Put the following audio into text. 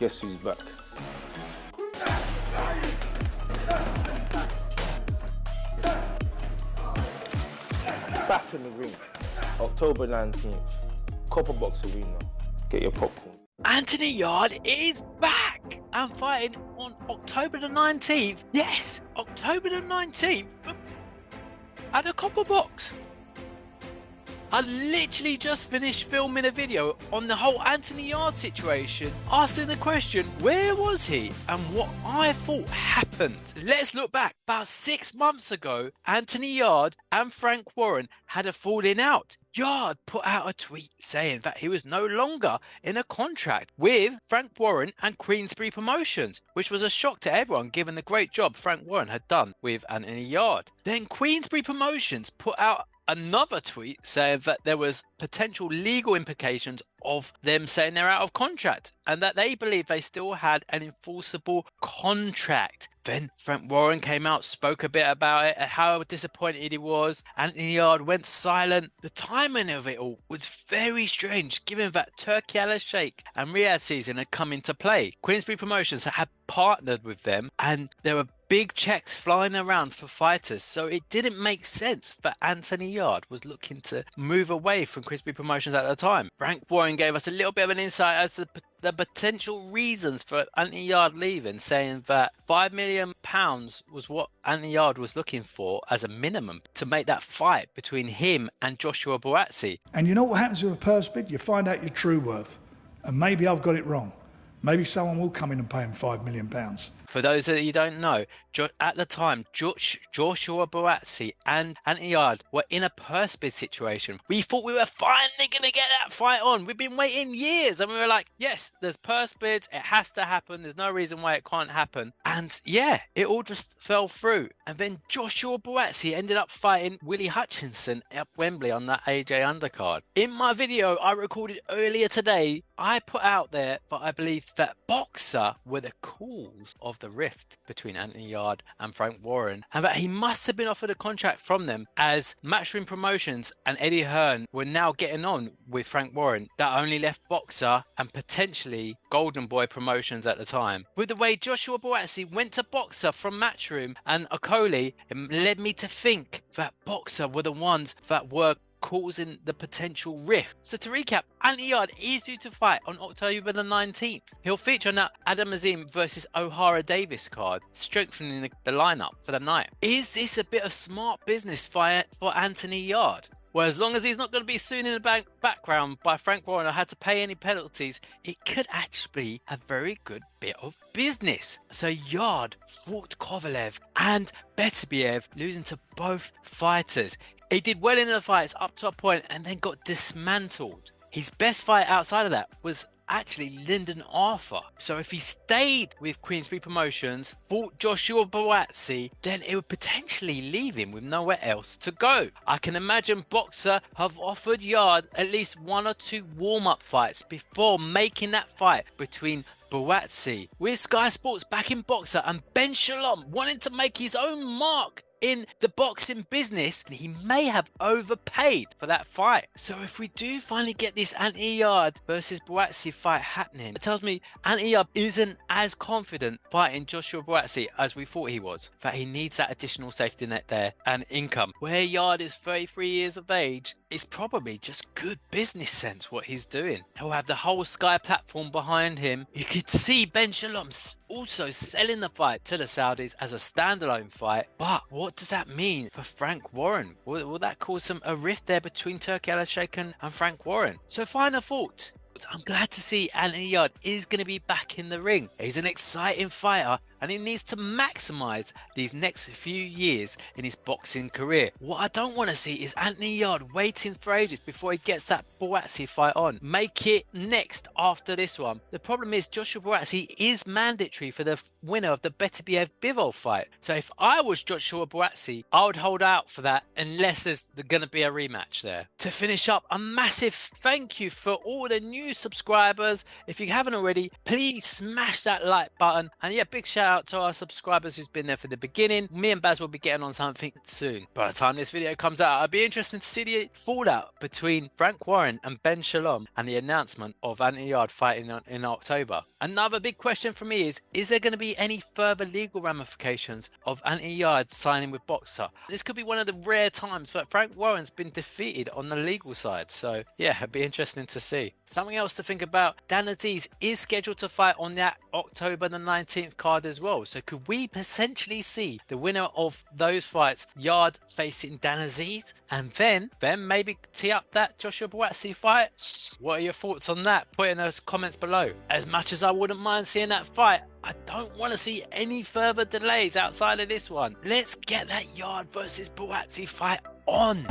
Guess who's back? Back in the ring, October 19th, Copper Box Arena. Get your popcorn. Anthony Yarde is back and fighting on October the 19th. Yes, October the 19th at a Copper Box. I literally just finished filming a video on the whole Anthony Yarde situation, asking the question, where was he and what I thought happened. Let's look back. About 6 months ago, Anthony Yarde and frankwarren had a falling out. Yarde put out a tweet saying that he was no longer in a contract with frankwarren and Queensberry Promotions, which was a shock to everyone given the great job frankwarren had done with Anthony Yarde. Then Queensberry Promotions put out another tweet saying that there was potential legal implications of them saying they're out of contract and that they believe they still had an enforceable contract. Then frankwarren came out, spoke a bit about it, how disappointed he was. Anthony Yarde went silent. The timing of it all was very strange, given that Turkey Al Sheikh and Riyadh season had come into play. Queensberry Promotions had partnered with them and there were big checks flying around for fighters, so it didn't make sense that Anthony Yarde was looking to move away from Queensberry Promotions at the time. frankwarren gave us a little bit of an insight as to the potential reasons for Anthony Yarde leaving, saying that £5 million was what Anthony Yarde was looking for as a minimum to make that fight between him and Joshua Buatsi. And you know what happens with a purse bid? You find out your true worth. And maybe I've got it wrong. Maybe someone will come in and pay him £5 million. For those that you don't know, at the time, Joshua Buatsi and Anthony Yarde were in a purse bid situation. We thought we were finally going to get that fight on. We've been waiting years and we were like, yes, there's purse bids. It has to happen. There's no reason why it can't happen. And yeah, it all just fell through. And then Joshua Buatsi ended up fighting Willie Hutchinson at Wembley on that AJ undercard. In my video I recorded earlier today, I put out there that I believe that Boxer were the cause of the rift between Anthony Yarde and frankwarren, and that he must have been offered a contract from them, as Matchroom Promotions and Eddie Hearn were now getting on with frankwarren. That only left Boxer and potentially Golden Boy Promotions at the time. With the way Joshua Buatsi went to Boxer from Matchroom and Okoli, it led me to think that Boxer were the ones that were causing the potential rift. So to recap, Anthony Yarde is due to fight on October the 19th. He'll feature on that Adam Azim versus O'Hara Davis card, strengthening the lineup for the night. Is this a bit of smart business for Anthony Yarde? Well, as long as he's not going to be sued in the background by frankwarren or had to pay any penalties, it could actually be a very good bit of business. So Yarde fought Kovalev and Beterbiev, losing to both fighters. He did well in the fights up to a point and then got dismantled. His best fight outside of that was actually Lyndon Arthur. So if he stayed with Queensberry Promotions, fought Joshua Buatsi, then it would potentially leave him with nowhere else to go. I can imagine Boxer have offered Yarde at least 1 or 2 warm-up fights before making that fight between Buatsi. With Sky Sports backing Boxer and Ben Shalom wanting to make his own mark in the boxing business, he may have overpaid for that fight. So if we do finally get this Anthony Yarde versus Buatsi fight happening, it tells me Anthony Yarde isn't as confident fighting Joshua Buatsi as we thought he was. That he needs that additional safety net there and income. Where Yarde is 33 years of age, it's probably just good business sense what he's doing. He'll have the whole Sky platform behind him. You could see Ben Shalom also selling the fight to the Saudis as a standalone fight. But what does that mean for frankwarren? Will that cause a rift there between Turkey Al Sheikh and frankwarren? So final thoughts. I'm glad to see Anthony Yarde is going to be back in the ring. He's an exciting fighter and he needs to maximise these next few years in his boxing career. What I don't want to see is Anthony Yarde waiting for ages before he gets that Buatsi fight on. Make it next after this one. The problem is Joshua Buatsi is mandatory for the winner of the Beterbiev-Bivol fight. So if I was Joshua Buatsi, I would hold out for that unless there's going to be a rematch there. To finish up, a massive thank you for all the new subscribers. If you haven't already, please smash that like button. And yeah, big shout out to our subscribers who's been there for the beginning. Me and Baz will be getting on something soon. By the time this video comes out, I'd be interested to see the fallout between frankwarren and Ben Shalom and the announcement of Anthony Yarde fighting in October. Another big question for me is there going to be any further legal ramifications of Anthony Yarde signing with Boxer? This could be one of the rare times that frankwarren's been defeated on the legal side. So yeah, it'd be interesting to see. Something else to think about, Dan Aziz is scheduled to fight on that October the 19th card as well. So could we potentially see the winner of those fights, Yarde facing Dan Aziz, and then maybe tee up that Joshua Buatsi fight? What are your thoughts on that? Put in those comments below. As much as I wouldn't mind seeing that fight, I don't want to see any further delays outside of this one. Let's get that Yarde versus Buatsi fight on.